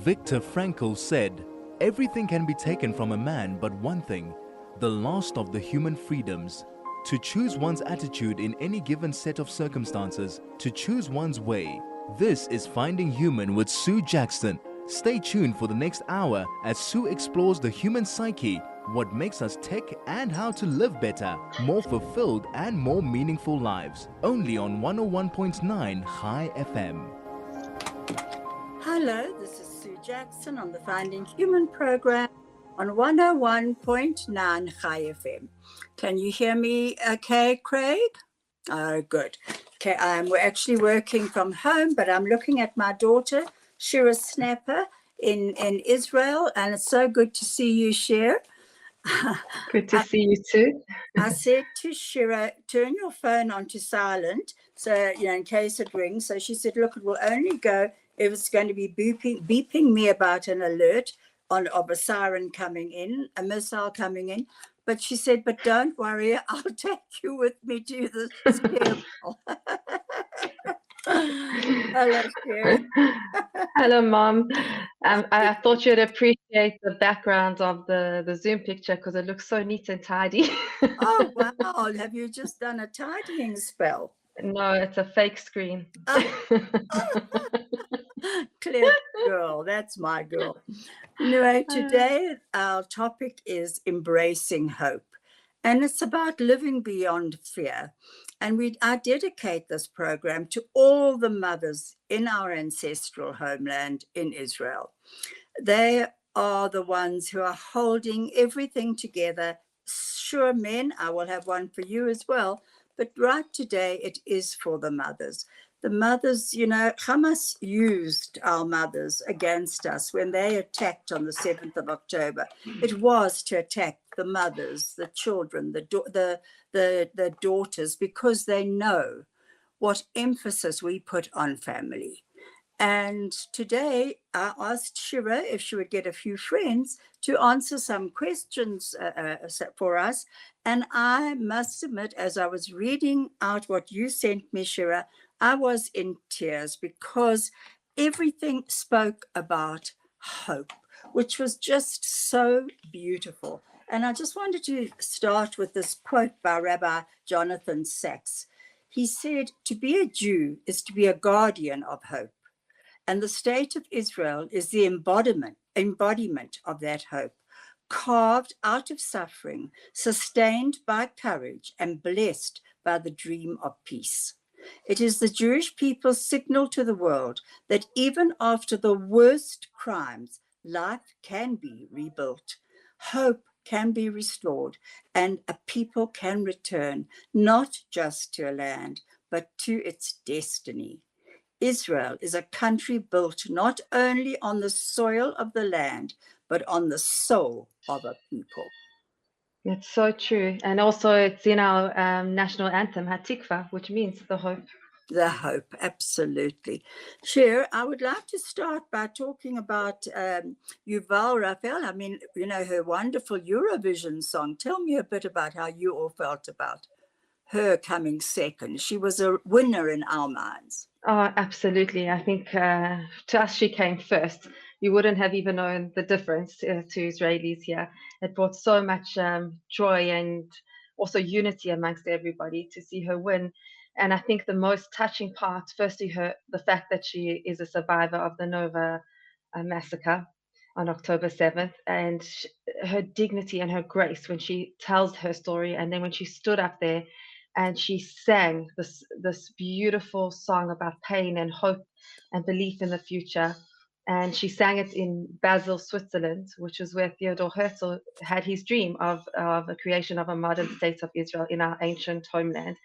Viktor Frankl said, "Everything can be taken from a man but one thing, the last of the human freedoms. To choose one's attitude in any given set of circumstances, to choose one's way." This is Finding Human with Sue Jackson. Stay tuned for the next hour as Sue explores the human psyche, what makes us tick, and how to live better, more fulfilled and more meaningful lives. Only on 101.9 High FM. Hello, this is Sue Jackson on the Finding Human program on 101.9 High FM. Can you hear me okay, Craig? Oh, good. Okay, we're actually working from home, but I'm looking at my daughter, Shira Snapper, in Israel, and it's so good to see you, Shira. Good to see you too. I said to Shira, turn your phone onto silent, so in case it rings. So she said, look, it will only go if it's going to be beeping me about an alert of a siren coming in, a missile coming in. But she said, but don't worry, I'll take you with me to the stairwell. Hello, Shira. Hello, Mom. I thought you'd appreciate the background of the Zoom picture because it looks so neat and tidy. Oh, wow. Have you just done a tidying spell? No, it's a fake screen. Clever girl. That's my girl. Anyway, today our topic is embracing hope. And it's about living beyond fear. And I dedicate this program to all the mothers in our ancestral homeland in Israel. They are the ones who are holding everything together. Sure, men, I will have one for you as well. But right today, it is for the mothers. The mothers, Hamas used our mothers against us when they attacked on the 7th of October. It was to attack the mothers, the children, the daughters, because they know what emphasis we put on family. And today I asked Shira if she would get a few friends to answer some questions for us. And I must admit, as I was reading out what you sent me, Shira, I was in tears because everything spoke about hope, which was just so beautiful. And I just wanted to start with this quote by Rabbi Jonathan Sachs. He said, "To be a Jew is to be a guardian of hope. And the state of Israel is the embodiment of that hope, carved out of suffering, sustained by courage, and blessed by the dream of peace. It is the Jewish people's signal to the world that even after the worst crimes, life can be rebuilt, hope can be restored, and a people can return, not just to a land, but to its destiny. Israel is a country built not only on the soil of the land, but on the soul of a people." It's so true. And also it's in our national anthem, Hatikva, which means the hope. The hope, absolutely. Shira, I would like to start by talking about Yuval Raphael. I mean, her wonderful Eurovision song. Tell me a bit about how you all felt about her coming second. She was a winner in our minds. Oh, absolutely. I think to us, she came first. You wouldn't have even known the difference to Israelis here. It brought so much joy and also unity amongst everybody to see her win. And I think the most touching part, firstly, the fact that she is a survivor of the Nova massacre on October 7th, and her dignity and her grace when she tells her story, and then when she stood up there and she sang this beautiful song about pain and hope and belief in the future. And she sang it in Basel, Switzerland, which is where Theodor Herzl had his dream of the creation of a modern state of Israel in our ancient homeland.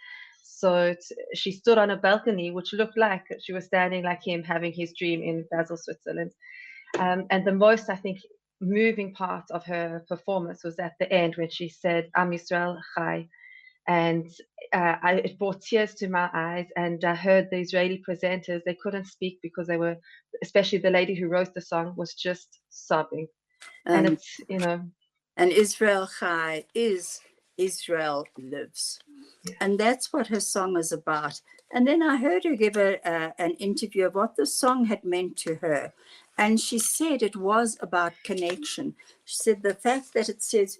So she stood on a balcony, which looked like she was standing like him, having his dream in Basel, Switzerland. And the most, I think, moving part of her performance was at the end when she said, Am Yisrael Chai. And it brought tears to my eyes. And I heard the Israeli presenters, they couldn't speak because they were, especially the lady who wrote the song, was just sobbing. And it's, And Israel Chai is Israel lives. Yeah. And that's what her song is about. And then I heard her give an interview of what the song had meant to her. And she said it was about connection. She said the fact that it says,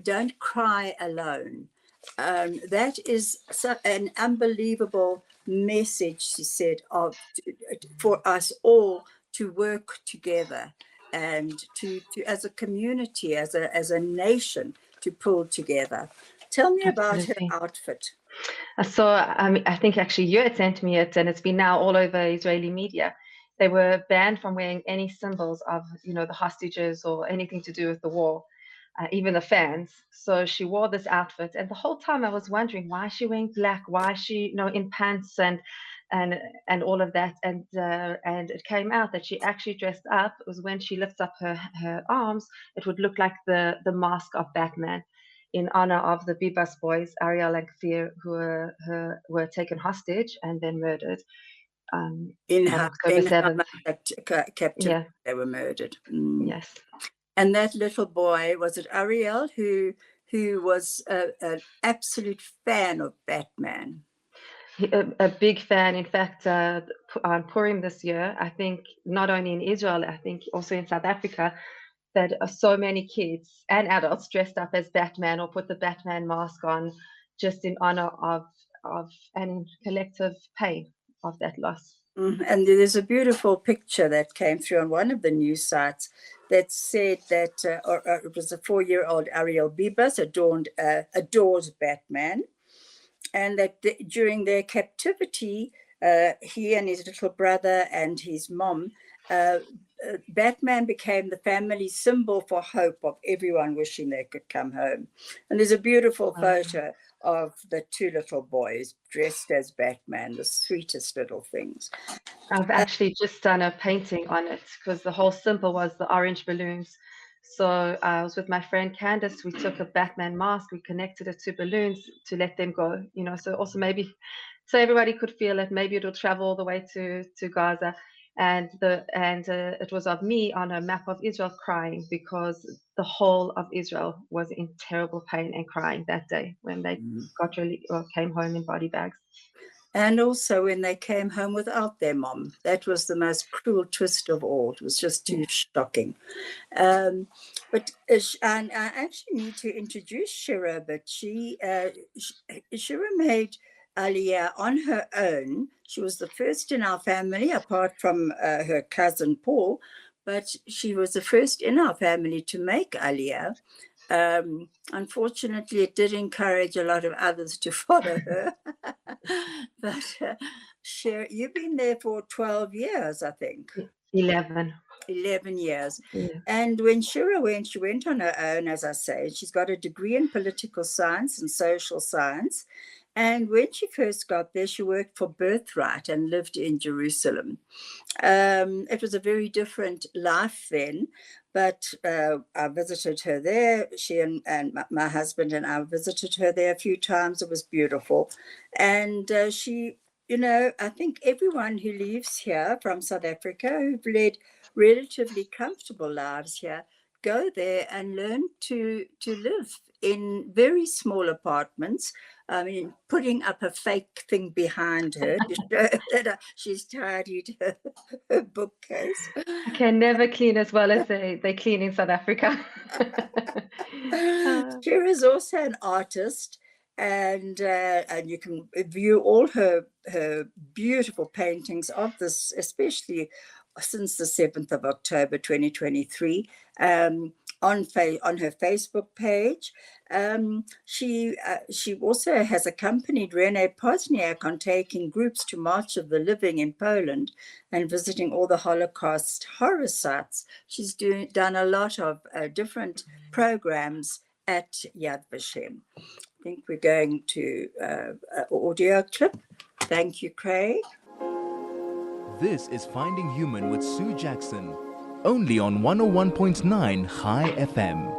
don't cry alone. That is an unbelievable message, she said, for us all to work together and to as a community, as a nation, to pull together. Tell me about her Absolutely. outfit. So I think actually you had sent me it, and it's been now all over Israeli media. They were banned from wearing any symbols of, the hostages or anything to do with the war, even the fans. So she wore this outfit, and the whole time I was wondering, why is she wearing black? Why is she, in pants and all of that? And it came out that she actually dressed up. It was when she lifts up her arms, it would look like the mask of Batman, in honor of the Bibas boys, Ariel and Kfir, who were taken hostage and then murdered In on October 7th. captivity, Yeah. they were murdered. Yes. And that little boy, was it Ariel, who was an absolute fan of Batman? A big fan. In fact, on Purim this year, I think not only in Israel, I think also in South Africa, that so many kids and adults dressed up as Batman or put the Batman mask on, just in honor of and collective pain of that loss. And there's a beautiful picture that came through on one of the news sites that said that it was a 4-year-old Ariel Bibas adores Batman, and that during their captivity, he and his little brother and his mom, Batman became the family symbol for hope of everyone wishing they could come home. And there's a beautiful photo of the two little boys dressed as Batman, the sweetest little things. I've actually just done a painting on it because the whole symbol was the orange balloons. So I was with my friend Candace. We took a Batman mask, we connected it to balloons to let them go, so also maybe so everybody could feel it. Maybe it'll travel all the way to Gaza. And it was of me on a map of Israel crying because the whole of Israel was in terrible pain and crying that day when they came home in body bags. And also when they came home without their mom. That was the most cruel twist of all. It was just too shocking. And I actually need to introduce Shira, but Shira made Aliyah on her own. She was the first in our family, apart from her cousin Paul, but she was the first in our family to make Aliyah. Unfortunately, it did encourage a lot of others to follow her. But Shira, you've been there for 12 years, I think. 11 years. Yeah. And when Shira went, she went on her own, as I say. She's got a degree in political science and social science. And when she first got there, she worked for Birthright and lived in Jerusalem. It was a very different life then, but I visited her there. She and my husband and I visited her there a few times. It was beautiful. And she, I think everyone who leaves here from South Africa who've led relatively comfortable lives here go there and learn to live in very small apartments. I mean, putting up a fake thing behind her to show that she's tidied her bookcase. I can never clean as well as they clean in South Africa. Shira is also an artist, and you can view all her beautiful paintings of this, especially since the 7th of October 2023, on her Facebook page. She also has accompanied Rene Pozniak on taking groups to March of the Living in Poland and visiting all the Holocaust horror sites. She's done a lot of different programs at Yad Vashem. I think we're going to an audio clip. Thank you, Craig. This is Finding Human with Sue Jackson, only on 101.9 High FM.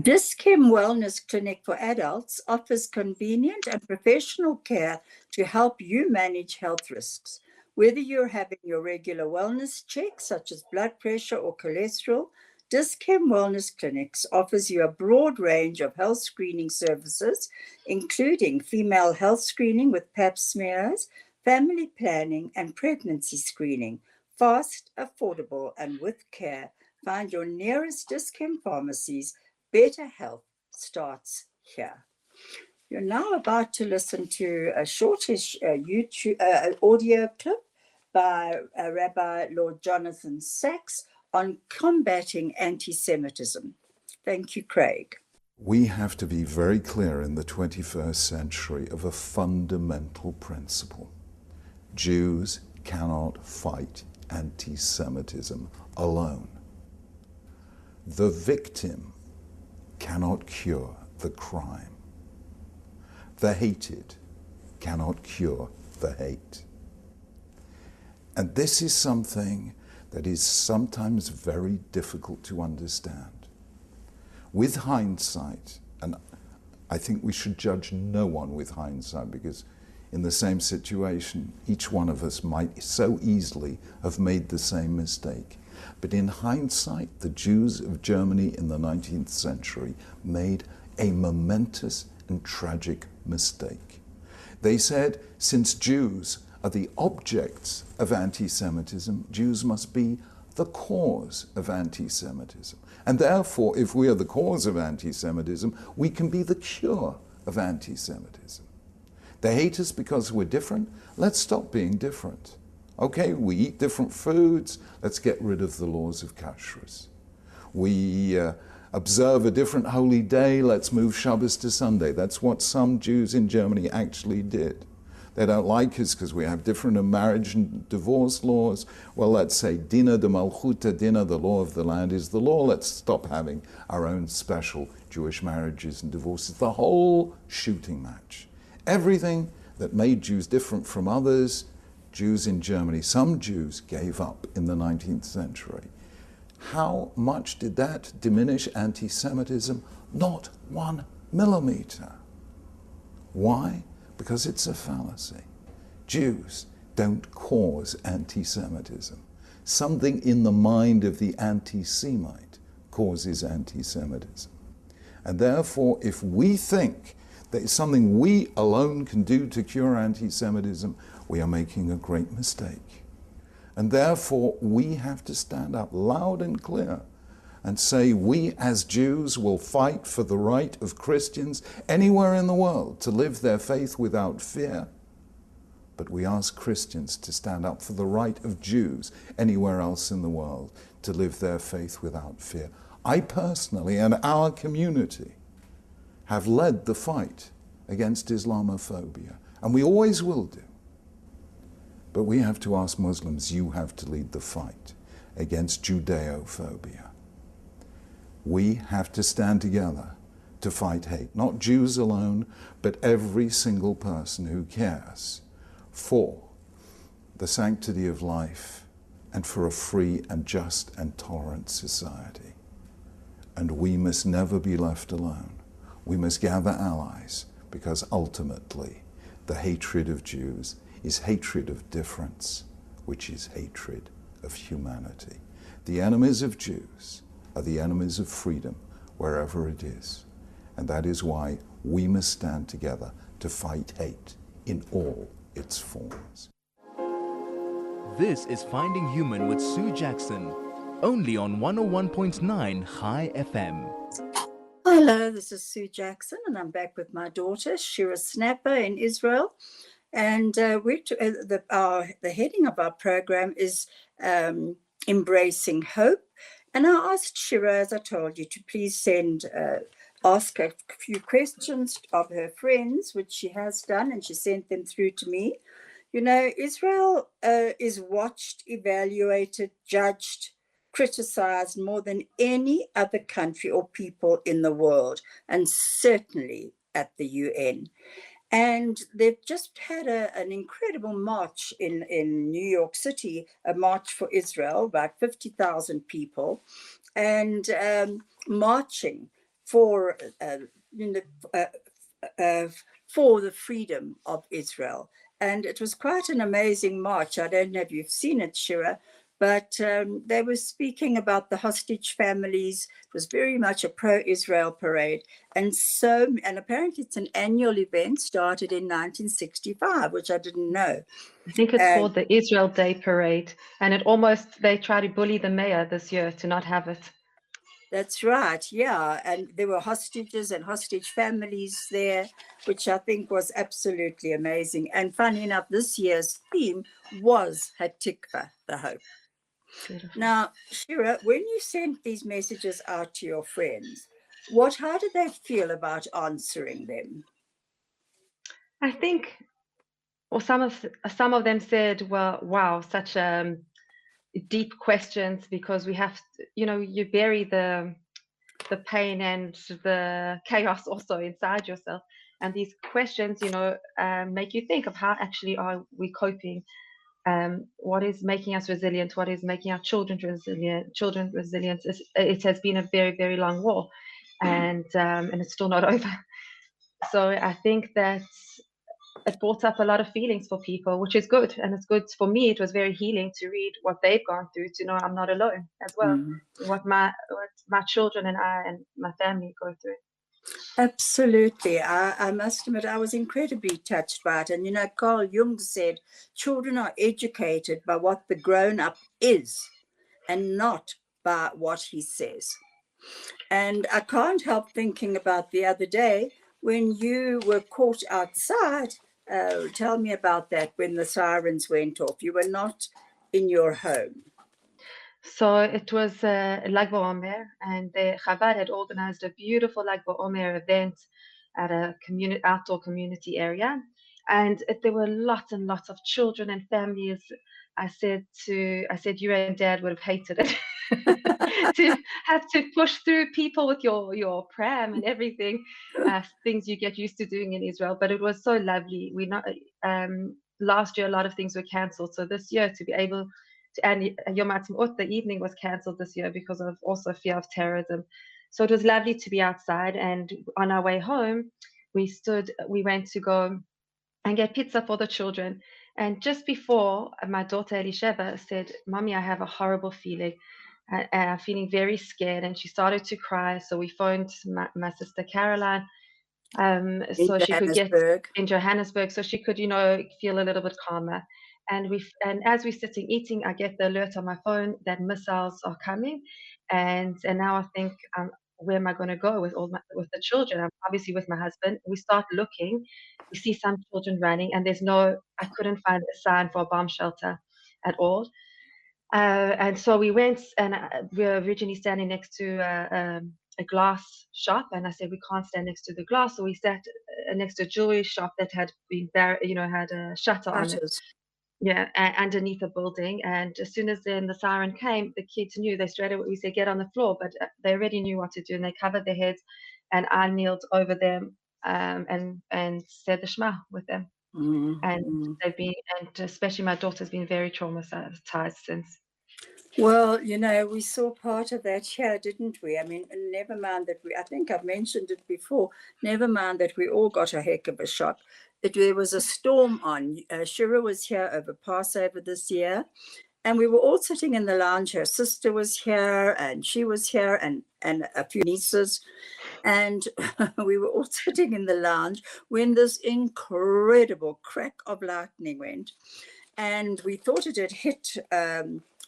Dis-Chem Wellness Clinic for Adults offers convenient and professional care to help you manage health risks. Whether you're having your regular wellness checks, such as blood pressure or cholesterol, Dis-Chem Wellness Clinics offers you a broad range of health screening services, including female health screening with pap smears, family planning, and pregnancy screening, Fast, affordable, and with care. Find your nearest Dis-Chem pharmacies. Better health starts here. You're now about to listen to a shortish YouTube audio clip by Rabbi Lord Jonathan Sachs on combating anti-Semitism. Thank you, Craig. We have to be very clear in the 21st century of a fundamental principle. Jews cannot fight anti-Semitism alone. The victim cannot cure the crime. The hated cannot cure the hate. And this is something that is sometimes very difficult to understand. With hindsight, and I think we should judge no one with hindsight, because in the same situation, each one of us might so easily have made the same mistake. But in hindsight, the Jews of Germany in the 19th century made a momentous and tragic mistake. They said, since Jews are the objects of anti-Semitism, Jews must be the cause of anti-Semitism. And therefore, if we are the cause of anti-Semitism, we can be the cure of anti-Semitism. They hate us because we're different. Let's stop being different. Okay, we eat different foods. Let's get rid of the laws of kashrus. We observe a different holy day. Let's move Shabbos to Sunday. That's what some Jews in Germany actually did. They don't like us because we have different marriage and divorce laws. Well, let's say Dina de Malchuta, Dina, the law of the land is the law. Let's stop having our own special Jewish marriages and divorces. The whole shooting match. Everything that made Jews different from others, Jews in Germany, some Jews gave up in the 19th century. How much did that diminish anti-Semitism? Not 1 millimeter. Why? Because it's a fallacy. Jews don't cause anti-Semitism. Something in the mind of the anti-Semite causes anti-Semitism. And therefore, if we think that it's something we alone can do to cure anti-Semitism, we are making a great mistake. And therefore, we have to stand up loud and clear and say, we as Jews will fight for the right of Christians anywhere in the world to live their faith without fear. But we ask Christians to stand up for the right of Jews anywhere else in the world to live their faith without fear. I personally, and our community, have led the fight against Islamophobia, and we always will do. But we have to ask Muslims, you have to lead the fight against Judeophobia. We have to stand together to fight hate, not Jews alone, but every single person who cares for the sanctity of life and for a free and just and tolerant society. And we must never be left alone. We must gather allies, because ultimately the hatred of Jews is hatred of difference, which is hatred of humanity. The enemies of Jews are the enemies of freedom wherever it is. And that is why we must stand together to fight hate in all its forms. This is Finding Human with Sue Jackson, only on 101.9 High FM. Hello, this is Sue Jackson, and I'm back with my daughter, Shira Snapper in Israel. And the heading of our program is Embracing Hope. And I asked Shira, as I told you, to please ask a few questions of her friends, which she has done, and she sent them through to me. You know, Israel is watched, evaluated, judged, criticized more than any other country or people in the world, and certainly at the UN. And they've just had an incredible march in New York City, a march for Israel, about 50,000 people, and marching for the freedom of Israel. And it was quite an amazing march. I don't know if you've seen it, Shira, But they were speaking about the hostage families. It was very much a pro-Israel parade. And apparently it's an annual event, started in 1965, which I didn't know. I think it's And called the Israel Day Parade, and they try to bully the mayor this year to not have it. that's right, yeah. And there were hostages and hostage families there, which I think was absolutely amazing. And funny enough, this year's theme was Hatikva, the hope. Beautiful. Now, Shira, when you sent these messages out to your friends, how did they feel about answering them? I think, or some of them said, "Well, wow, such deep questions," because we have to, you bury the pain and the chaos also inside yourself, and these questions, make you think of how actually are we coping. What is making us resilient? What is making our children resilient? It has been a very, very long war, and it's still not over. So I think that it brought up a lot of feelings for people, which is good, and it's good for me. It was very healing to read what they've gone through, to know I'm not alone as well. What my children and I and my family go through. Absolutely. I must admit, I was incredibly touched by it. And, Carl Jung said, children are educated by what the grown-up is and not by what he says. And I can't help thinking about the other day when you were caught outside. Tell me about that, when the sirens went off. You were not in your home. So it was Lag BaOmer, and the Chabad had organized a beautiful Lag BaOmer event at a outdoor community area. And there were lots and lots of children and families. I said, you and Dad would have hated it to have to push through people with your pram and everything, things you get used to doing in Israel. But it was so lovely. Last year, a lot of things were cancelled. So this year, to be able to, and Yom Ha'atzmaut, the evening was cancelled this year because of also fear of terrorism. So it was lovely to be outside. And on our way home, we went to go and get pizza for the children. And just before, my daughter Elisheva said, "Mommy, I have a horrible feeling. I'm feeling very scared." And she started to cry. So we phoned my sister Caroline, so she could get in Johannesburg, so she could, feel a little bit calmer. And as we're sitting eating, I get the alert on my phone that missiles are coming, and now I think, where am I going to go with the children? I'm obviously with my husband. We start looking, we see some children running, and I couldn't find a sign for a bomb shelter at all. And so we went, and we were originally standing next to a glass shop, and I said we can't stand next to the glass, so we sat next to a jewelry shop that had been had a shutter on it. Yeah, underneath a building. And as soon as the siren came, the kids knew. They straight away, we said get on the floor, but they already knew what to do, and they covered their heads, and I kneeled over them and said the Shema with them. And they've been, and especially my daughter's been very traumatized since. Well, we saw part of that here, didn't we? I mean, never mind that I think I've mentioned it before, never mind that we all got a heck of a shock. There was a storm on. Shira was here over Passover this year, and we were all sitting in the lounge. Her sister was here, and she was here, and a few nieces. And we were all sitting in the lounge when this incredible crack of lightning went. And we thought it had hit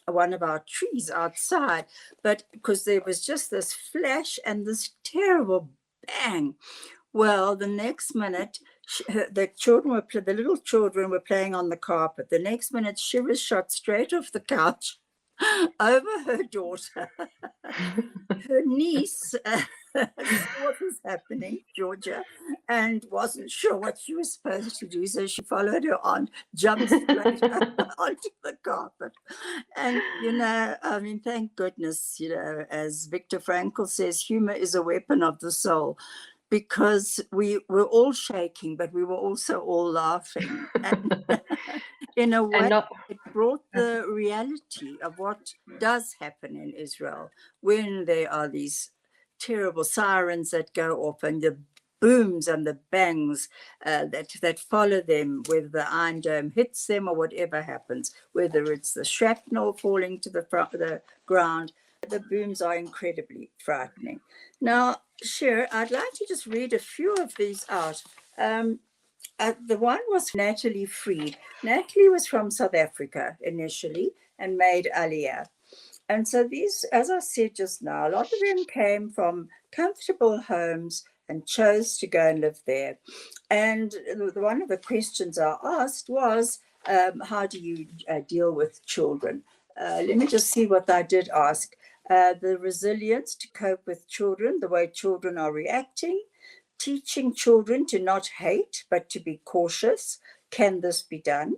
one of our trees outside, but because there was just this flash and this terrible bang. Well, the next minute, the little children were playing on the carpet. The next minute, she was shot straight off the couch over her daughter. Her niece saw what was happening, Georgia, and wasn't sure what she was supposed to do. So she followed her aunt, jumped straight onto the carpet. And, I mean, thank goodness, as Viktor Frankl says, humor is a weapon of the soul. Because we were all shaking, but we were also all laughing. And in a way, it brought the reality of what does happen in Israel when there are these terrible sirens that go off and the booms and the bangs that follow them, whether the Iron Dome hits them or whatever happens, whether it's the shrapnel falling to the ground. The booms are incredibly frightening. Now, Shira, I'd like to just read a few of these out. The one was Natalie Freed. Natalie was from South Africa initially and made Aliyah. And so these, as I said just now, a lot of them came from comfortable homes and chose to go and live there. And one of the questions I asked was, how do you deal with children? Let me just see what I did ask. The resilience to cope with children, the way children are reacting, teaching children to not hate, but to be cautious. Can this be done?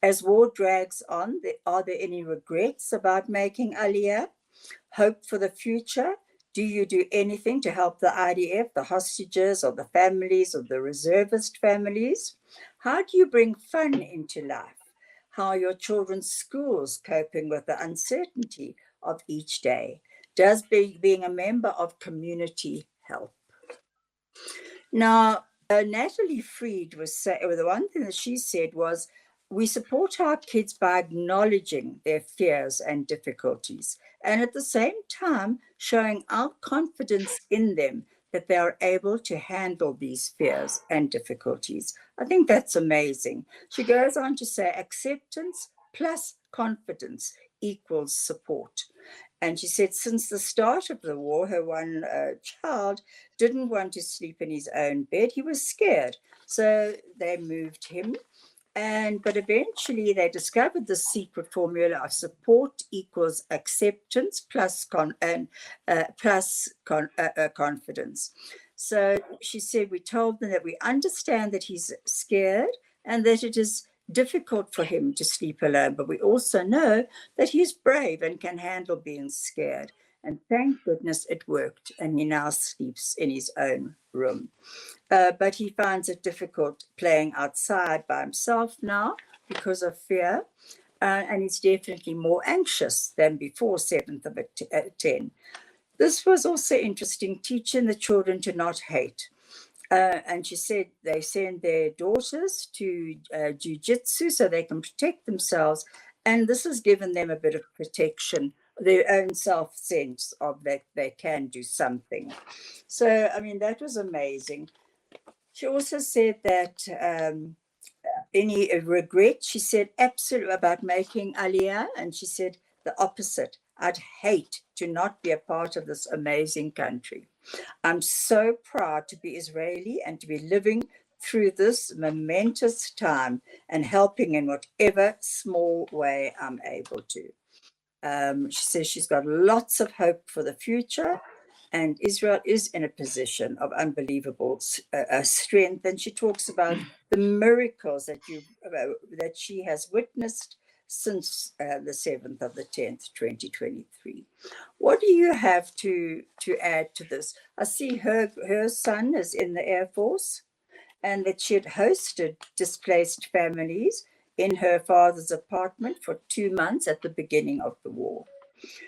As war drags on, are there any regrets about making Aliyah? Hope for the future? Do you do anything to help the IDF, the hostages, or the families of the reservist families? How do you bring fun into life? How are your children's schools coping with the uncertainty of each day? Does being a member of community help? Now, Natalie Freed the one thing that she said was, we support our kids by acknowledging their fears and difficulties, and at the same time showing our confidence in them that they are able to handle these fears and difficulties. I think that's amazing. She goes on to say acceptance plus confidence equals support. And she said since the start of the war, her one child didn't want to sleep in his own bed. He was scared. So they moved him. But eventually they discovered the secret formula of support equals acceptance plus confidence. So she said, we told them that we understand that he's scared and that it is difficult for him to sleep alone, but we also know that he's brave and can handle being scared. And thank goodness it worked, and he now sleeps in his own room. But he finds it difficult playing outside by himself now because of fear, and he's definitely more anxious than before 7th of 10. This was also interesting, teaching the children to not hate. And she said they send their daughters to jiu-jitsu so they can protect themselves. And this has given them a bit of protection, their own self-sense of that they can do something. So, I mean, that was amazing. She also said that any regret, she said absolutely about making Aliyah. And she said the opposite. I'd hate to not be a part of this amazing country. I'm so proud to be Israeli and to be living through this momentous time and helping in whatever small way I'm able to. She says she's got lots of hope for the future, and Israel is in a position of unbelievable strength. And she talks about the miracles that she has witnessed since the 7th of the 10th, 2023. What do you have to add to this? I see her son is in the Air Force, and that she had hosted displaced families in her father's apartment for 2 months at the beginning of the war.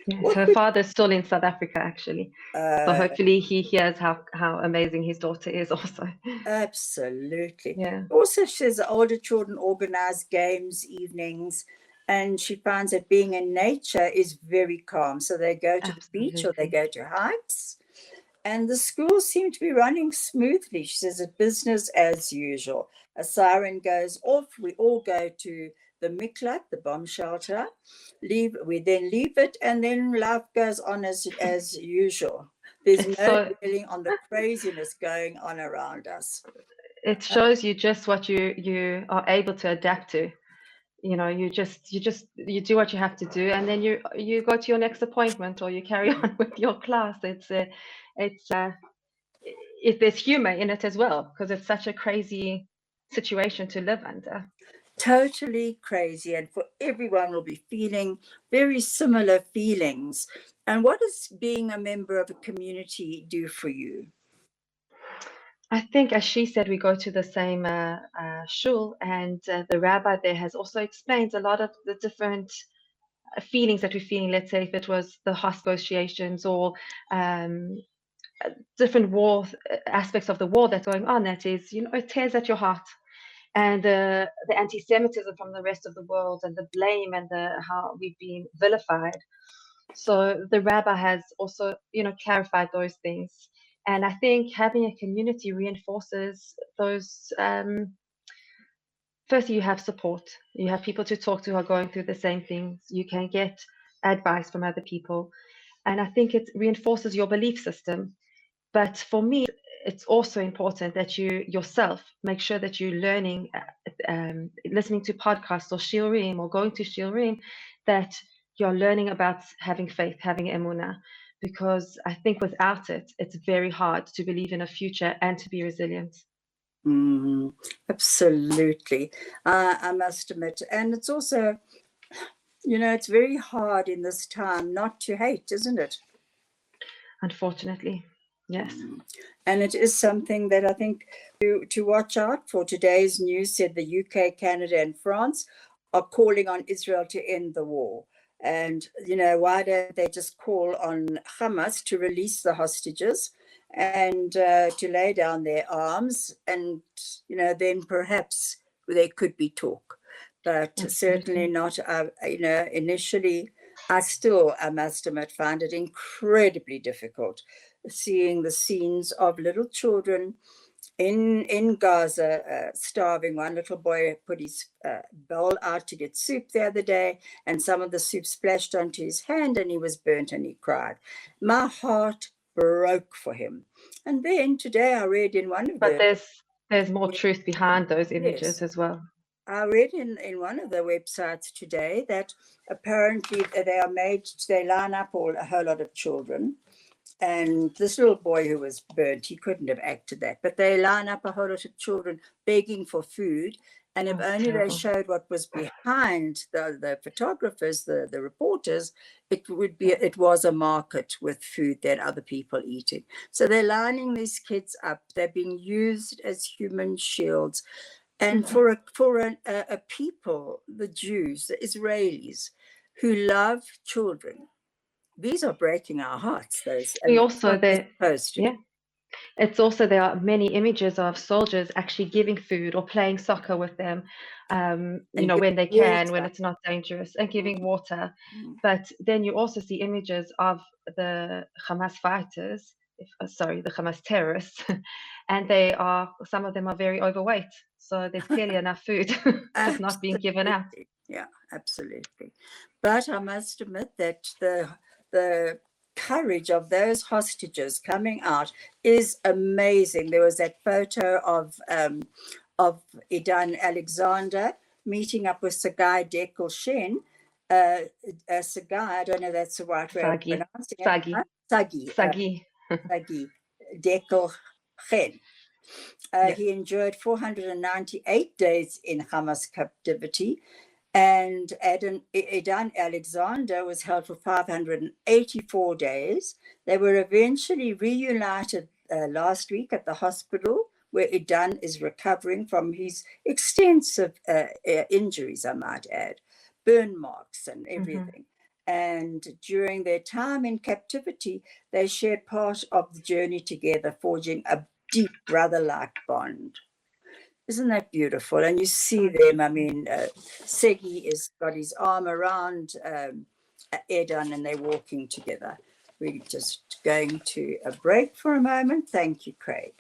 Yes, her father's still in South Africa, actually. So hopefully he hears how amazing his daughter is also. Absolutely. Yeah. Also, she says older children organize games, evenings, and she finds that being in nature is very calm. So they go to the beach or they go to hikes, and the schools seem to be running smoothly. She says it's business as usual. A siren goes off. We all go to the miklat, the bomb shelter. We then leave it, and then life goes on as usual. There's no dwelling on the craziness going on around us. It shows you just what you are able to adapt to. You know, you do what you have to do, and then you go to your next appointment or you carry on with your class. If there's humor in it as well, because it's such a crazy situation to live under. Totally crazy, and for everyone will be feeling very similar feelings. And what does being a member of a community do for you? I think, as she said, we go to the same shul, and the rabbi there has also explained a lot of the different feelings that we're feeling. Let's say if it was the hospice negotiations or different war aspects of the war that's going on, that is, it tears at your heart. And the anti-Semitism from the rest of the world, and the blame, and the how we've been vilified. So the rabbi has also, clarified those things. And I think having a community reinforces those. Firstly, you have support. You have people to talk to who are going through the same things. You can get advice from other people. And I think it reinforces your belief system. But for me, it's also important that you yourself make sure that you're learning, listening to podcasts or shiurim, or going to shiurim, that you're learning about having faith, having emunah, because I think without it, it's very hard to believe in a future and to be resilient. Absolutely. I must admit. And it's also, it's very hard in this time not to hate, isn't it? Unfortunately, yes. And it is something that I think to watch out for. Today's news said the UK, Canada, and France are calling on Israel to end the war. And, why don't they just call on Hamas to release the hostages and to lay down their arms? And, then perhaps there could be talk. But certainly not, initially, I must admit, find it incredibly difficult seeing the scenes of little children in Gaza starving. One little boy put his bowl out to get soup the other day, and some of the soup splashed onto his hand, and he was burnt and he cried. My heart broke for him. And then today I read in one of But there's more truth behind those images as well. I read in one of the websites today that apparently they line up a whole lot of children. And this little boy who was burnt, he couldn't have acted that. But they line up a whole lot of children begging for food. And if only they showed what was behind the photographers, the reporters, it was a market with food that other people eating. So they're lining these kids up. They're being used as human shields. And for a people, the Jews, the Israelis, who love children, these are breaking our hearts. Those it's also, there are many images of soldiers actually giving food or playing soccer with them, when they can, when it's not dangerous, and giving water. But then you also see images of the Hamas fighters, the Hamas terrorists, and some of them are very overweight. So there's clearly enough food just not being given out. Yeah, absolutely. But I must admit that the courage of those hostages coming out is amazing. There was that photo of Idan Alexander meeting up with Sagai Dekel Shen. Sagai, I don't know if that's the right way of pronouncing it. Sagi Dekel Shen. He endured 498 days in Hamas captivity. And Idan Alexander was held for 584 days. They were eventually reunited last week at the hospital, where Idan is recovering from his extensive injuries, I might add, burn marks and everything. And during their time in captivity, they shared part of the journey together, forging a deep brother-like bond. Isn't that beautiful? And you see them, Segi has got his arm around Edan, and they're walking together. We're just going to a break for a moment. Thank you, Craig.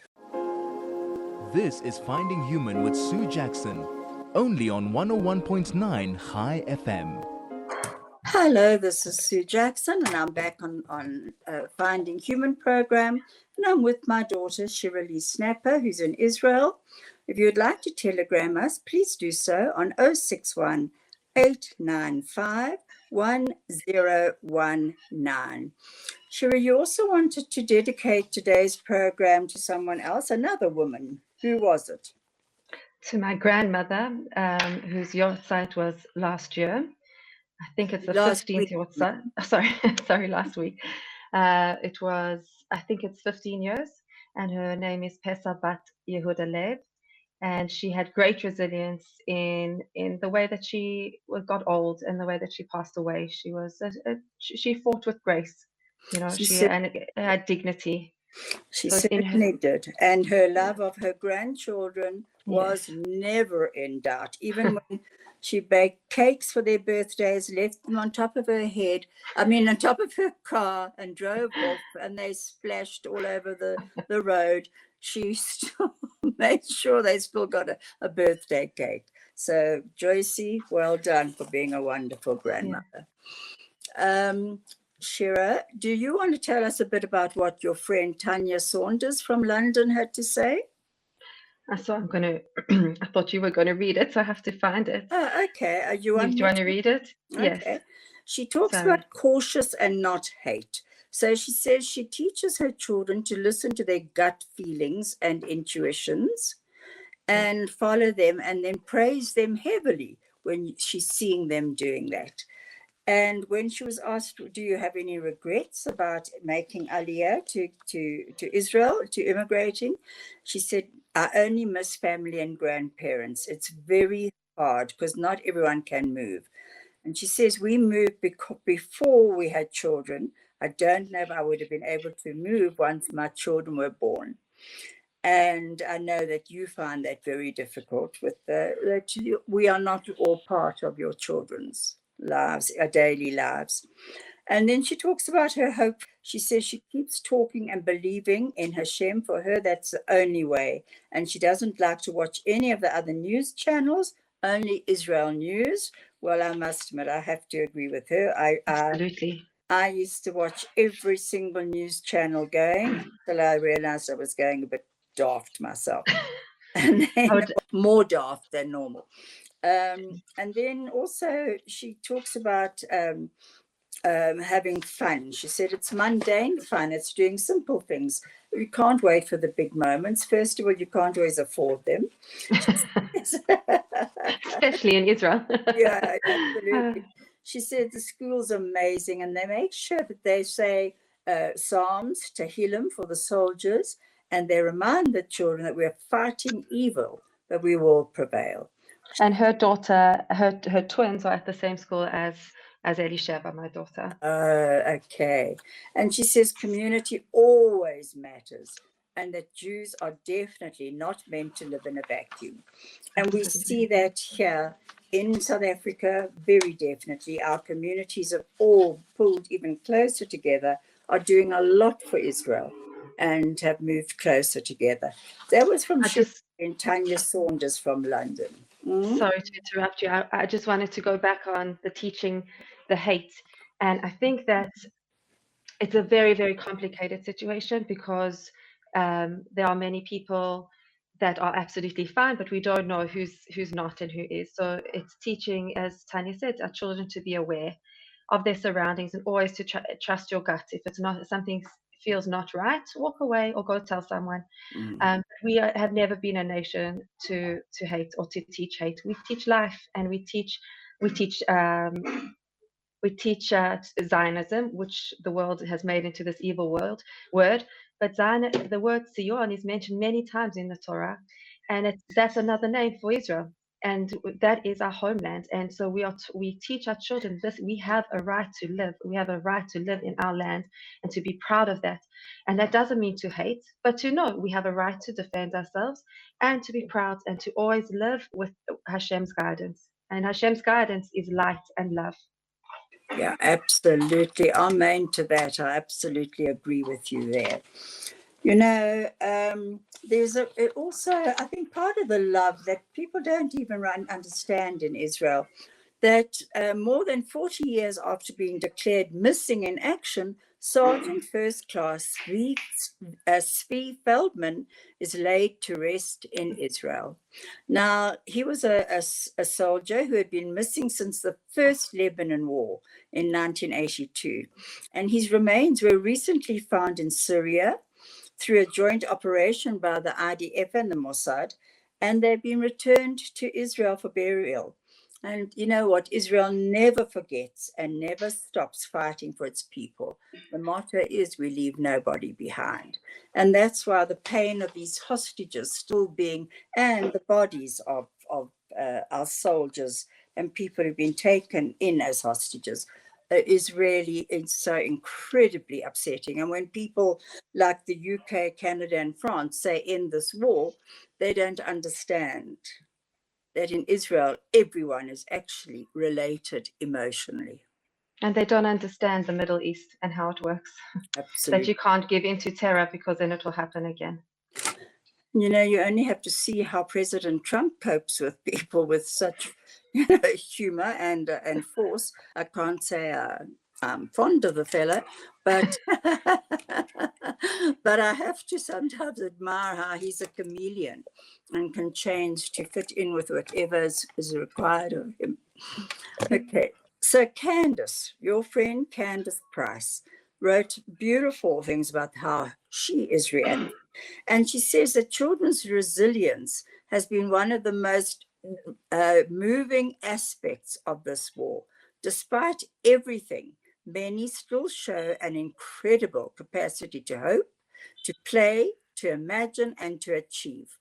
This is Finding Human with Sue Jackson, only on 101.9 High FM. Hello, this is Sue Jackson, and I'm back on Finding Human program, and I'm with my daughter, Shira Snapper, who's in Israel. If you'd like to telegram us, please do so on 061 895 1019. Shira, you also wanted to dedicate today's program to someone else, another woman. Who was it? To my grandmother, whose yahrzeit was last year. I think it's the 15th yahrzeit. Sorry, last week. It was, I think it's 15 years, and her name is Pesa Bat Yehuda Lev. And she had great resilience in the way that she got old and the way that she passed away. She was she fought with grace, she had dignity. She So in her, certainly did. And her love of her grandchildren was never in doubt. Even when she baked cakes for their birthdays, left them on top of her head, on top of her car, and drove off, and they splashed all over the road. She still made sure they still got a birthday cake. So, Joycey, well done for being a wonderful grandmother. Shira, do you want to tell us a bit about what your friend Tanya Saunders from London had to say? So I'm going to, I thought you were going to read it, so I have to find it. Oh, okay. You Do you want to read it? Okay. Yes. She talks So, about cautious and not hate. So she says she teaches her children to listen to their gut feelings and intuitions and follow them, and then praise them heavily when she's seeing them doing that. And when she was asked, do you have any regrets about making Aliyah to Israel, to immigrating? She said, I only miss family and grandparents. It's very hard because not everyone can move. And she says, we moved before we had children. I don't know if I would have been able to move once my children were born. And I know that you find that very difficult with we are not all part of your children's lives, our daily lives. And then she talks about her hope. She says she keeps talking and believing in Hashem. For her, that's the only way. And she doesn't like to watch any of the other news channels, only Israel news. Well, I must admit, I have to agree with her. absolutely. I used to watch every single news channel going until I realized I was going a bit daft myself. And then more daft than normal. And then also she talks about having fun. She said it's mundane fun. It's doing simple things. You can't wait for the big moments. First of all, you can't always afford them. Especially in Israel. Yeah, absolutely. She said the school's amazing, and they make sure that they say Psalms, Tehillim for the soldiers, and they remind the children that we're fighting evil, but we will prevail. And her daughter, her twins are at the same school as Elisheva, my daughter. Okay. And she says community always matters, and that Jews are definitely not meant to live in a vacuum. And we see that here in South Africa, very definitely. Our communities have all pulled even closer together, are doing a lot for Israel, and have moved closer together. That was from Shira and Tanya Saunders from London. Sorry to interrupt you. I just wanted to go back on the teaching the hate. And I think that it's a very, very complicated situation because there are many people that are absolutely fine, but we don't know who's not and who is. So it's teaching, as Tanya said, our children to be aware of their surroundings and always to trust your gut. If it's not something feels not right, walk away or go tell someone. We have never been a nation to hate or to teach hate. We teach life, and we teach Zionism, which the world has made into this evil word. But the word Zion is mentioned many times in the Torah, and that's another name for Israel, and that is our homeland. And so we teach our children this: we have a right to live. We have a right to live in our land and to be proud of that. And that doesn't mean to hate, but to know we have a right to defend ourselves and to be proud and to always live with Hashem's guidance. And Hashem's guidance is light and love. Yeah, absolutely. Amen to that. I absolutely agree with you there. You know, there's also, I think, part of the love that people don't even understand in Israel, that more than 40 years after being declared missing in action, Sergeant First Class Zvi Feldman is laid to rest in Israel. Now, he was a soldier who had been missing since the first Lebanon War in 1982, and his remains were recently found in Syria through a joint operation by the IDF and the Mossad, and they've been returned to Israel for burial. And you know what? Israel never forgets and never stops fighting for its people. The motto is, we leave nobody behind. And that's why the pain of these hostages still being, and the bodies of our soldiers and people who've been taken in as hostages, is really, it's so incredibly upsetting. And when people like the UK, Canada, and France say end this war, they don't understand that in Israel, everyone is actually related emotionally. And they don't understand the Middle East and how it works. Absolutely. That you can't give into terror because then it will happen again. You know, you only have to see how President Trump copes with people with such, humor and force. I can't say I'm fond of the fellow, but but I have to sometimes admire how he's a chameleon and can change to fit in with whatever is required of him. Okay, so Candace, your friend Candace Price, wrote beautiful things about how she is reacting. And she says that children's resilience has been one of the most moving aspects of this war. Despite everything, many still show an incredible capacity to hope, to play, to imagine, and to achieve.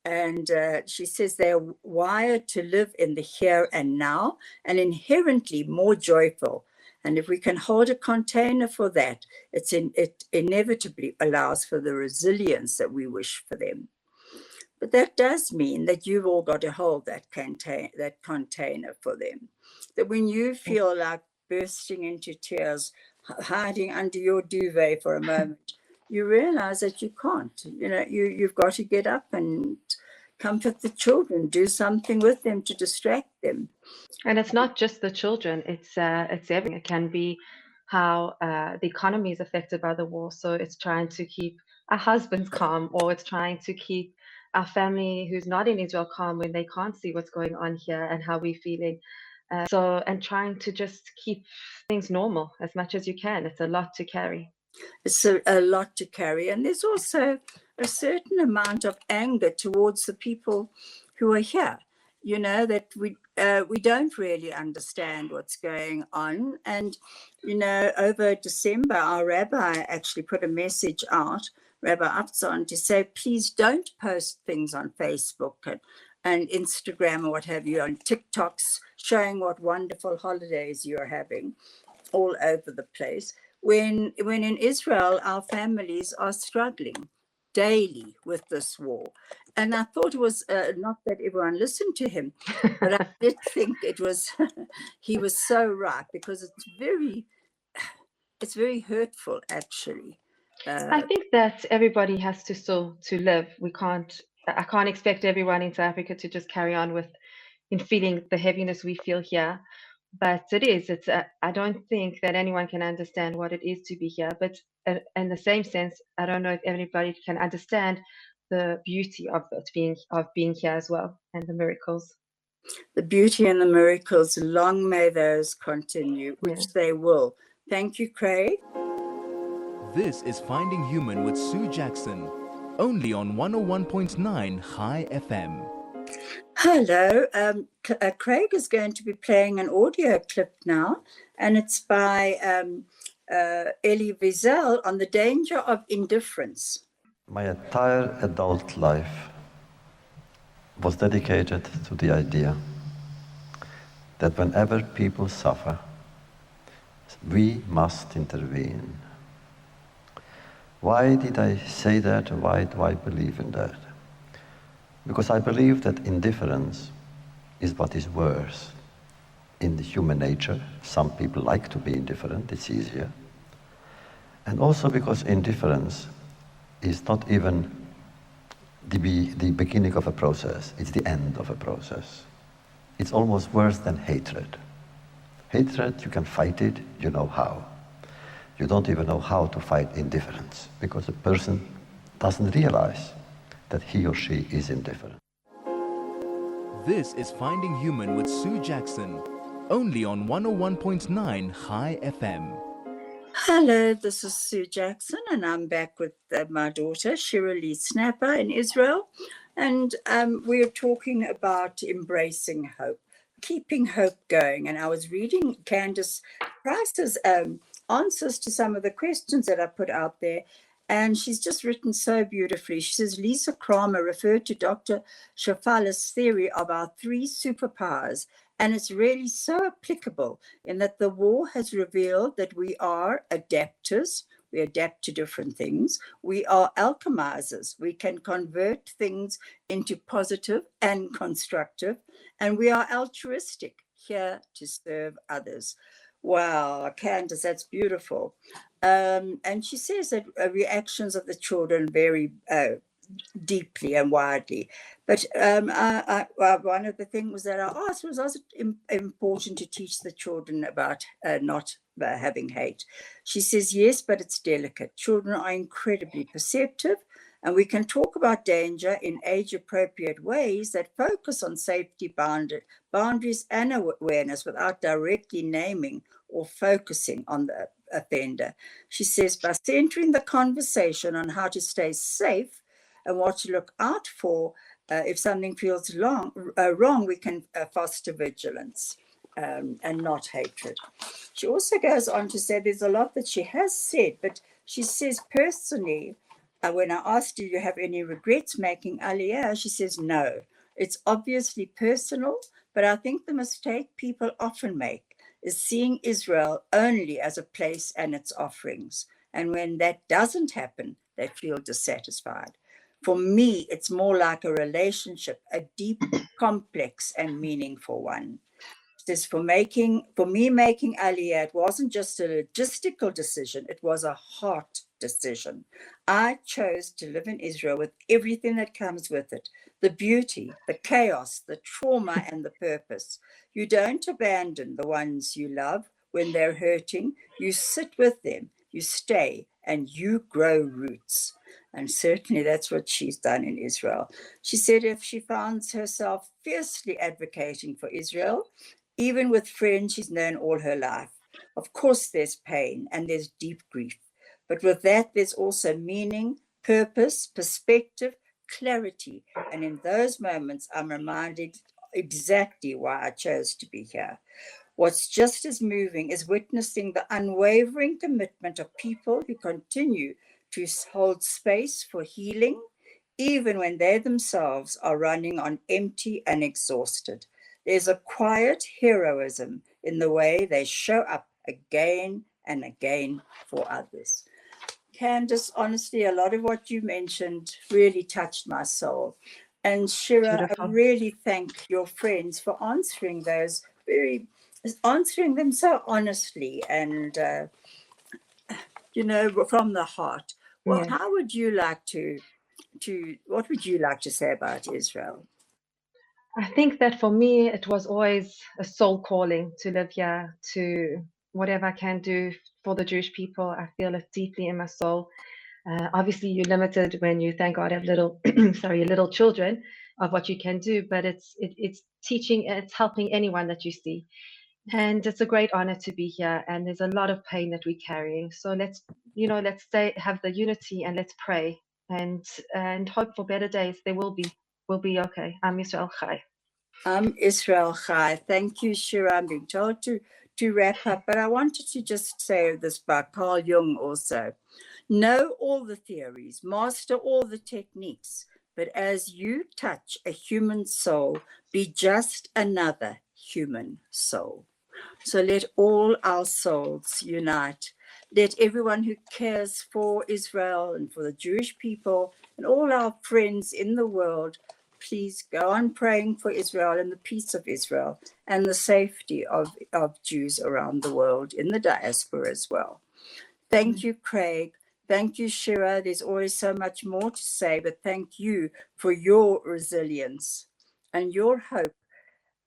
And she says they're wired to live in the here and now and inherently more joyful. And if we can hold a container for that, it inevitably allows for the resilience that we wish for them. But that does mean that you've all got to hold that container for them. That when you feel like bursting into tears, hiding under your duvet for a moment, you realize that you can't. You've got to get up and comfort the children, do something with them to distract them. And it's not just the children, it's everything. It can be how the economy is affected by the war. So it's trying to keep our husbands calm, or it's trying to keep our family who's not in Israel calm when they can't see what's going on here and how we're feeling. And trying to just keep things normal as much as you can. It's a lot to carry. It's a lot to carry. And there's also a certain amount of anger towards the people who are here, that we don't really understand what's going on. And, over December, our rabbi actually put a message out, Rabbi Upson, to say, please don't post things on Facebook and Instagram or what have you, on TikToks, showing what wonderful holidays you're having all over the place. When in Israel, our families are struggling daily with this war. And I thought it was not that everyone listened to him, but I did think it was, he was so right, because it's very hurtful, actually. I think that everybody has to still to live. I can't expect everyone in South Africa to just carry on in feeling the heaviness we feel here. But I don't think that anyone can understand what it is to be here. But in the same sense, I don't know if everybody can understand the beauty of being here as well, and the miracles. The beauty and the miracles, long may those continue, which they will. Thank you, Craig. This is Finding Human with Sue Jackson, only on 101.9 High FM. Hello, Craig is going to be playing an audio clip now, and it's by Elie Wiesel on the danger of indifference. My entire adult life was dedicated to the idea that whenever people suffer, we must intervene. Why did I say that? Why do I believe in that? Because I believe that indifference is what is worse in the human nature. Some people like to be indifferent, it's easier. And also because indifference is not even the beginning of a process, it's the end of a process. It's almost worse than hatred. Hatred, you can fight it, you know how. You don't even know how to fight indifference, because a person doesn't realize that he or she is indifferent. This is Finding Human with Sue Jackson, only on 101.9 High FM. Hello, this is Sue Jackson, and I'm back with my daughter, Shira Snapper, in Israel. And we're talking about embracing hope, keeping hope going. And I was reading Candace Price's answers to some of the questions that I put out there. And she's just written so beautifully. She says, Lisa Kramer referred to Dr. Shafala's theory of our three superpowers And it's really so applicable in that the war has revealed that we are adapters. We adapt to different things. We are alchemizers. We can convert things into positive and constructive. And we are altruistic, here to serve others. Wow, Candace, that's beautiful. And she says that reactions of the children vary deeply and widely. But one of the things that I asked was also important to teach the children about not having hate. She says, yes, but it's delicate. Children are incredibly perceptive, and we can talk about danger in age-appropriate ways that focus on safety boundaries and awareness without directly naming or focusing on the offender. She says, by centering the conversation on how to stay safe and what to look out for, if something feels wrong, we can foster vigilance and not hatred. She also goes on to say there's a lot that she has said, but she says personally, when I asked, do you have any regrets making Aliyah? She says, no. It's obviously personal, but I think the mistake people often make is seeing Israel only as a place and its offerings. And when that doesn't happen, they feel dissatisfied. For me, it's more like a relationship, a deep, complex, and meaningful one. This for me making Aliyah, it wasn't just a logistical decision, it was a heart decision. I chose to live in Israel with everything that comes with it, the beauty, the chaos, the trauma, and the purpose. You don't abandon the ones you love when they're hurting. You sit with them, you stay, and you grow roots. And certainly that's what she's done in Israel. She said if she finds herself fiercely advocating for Israel, even with friends she's known all her life, of course there's pain and there's deep grief. But with that, there's also meaning, purpose, perspective, clarity. And in those moments, I'm reminded exactly why I chose to be here. What's just as moving is witnessing the unwavering commitment of people who continue to hold space for healing, even when they themselves are running on empty and exhausted. There's a quiet heroism in the way they show up again and again for others. Candace, honestly, a lot of what you mentioned really touched my soul. And Shira, Beautiful. I really thank your friends for answering them so honestly and, from the heart. Well, Yes. how would you like what would you like to say about Israel? I think that for me, it was always a soul calling to live here, to whatever I can do for the Jewish people. I feel it deeply in my soul. Obviously, you're limited when you, thank God, have little, little children of what you can do, but it's teaching, it's helping anyone that you see. And it's a great honor to be here. And there's a lot of pain that we're carrying. So let's have the unity and let's pray and hope for better days. There will be. We'll be okay. I'm Israel Chai. I'm Israel Chai. Thank you, Shira. I'm being told to wrap up, but I wanted to just say this by Carl Jung also. Know all the theories, master all the techniques, but as you touch a human soul, be just another human soul. So let all our souls unite. Let everyone who cares for Israel and for the Jewish people and all our friends in the world, please go on praying for Israel and the peace of Israel and the safety of Jews around the world in the diaspora as well. Thank you, Craig. Thank you, Shira. There's always so much more to say, but thank you for your resilience and your hope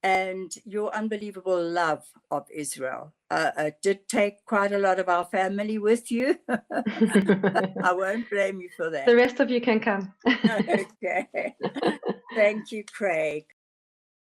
and your unbelievable love of Israel. It did take quite a lot of our family with you. I won't blame you for that. The rest of you can come. Okay. Thank you, Craig.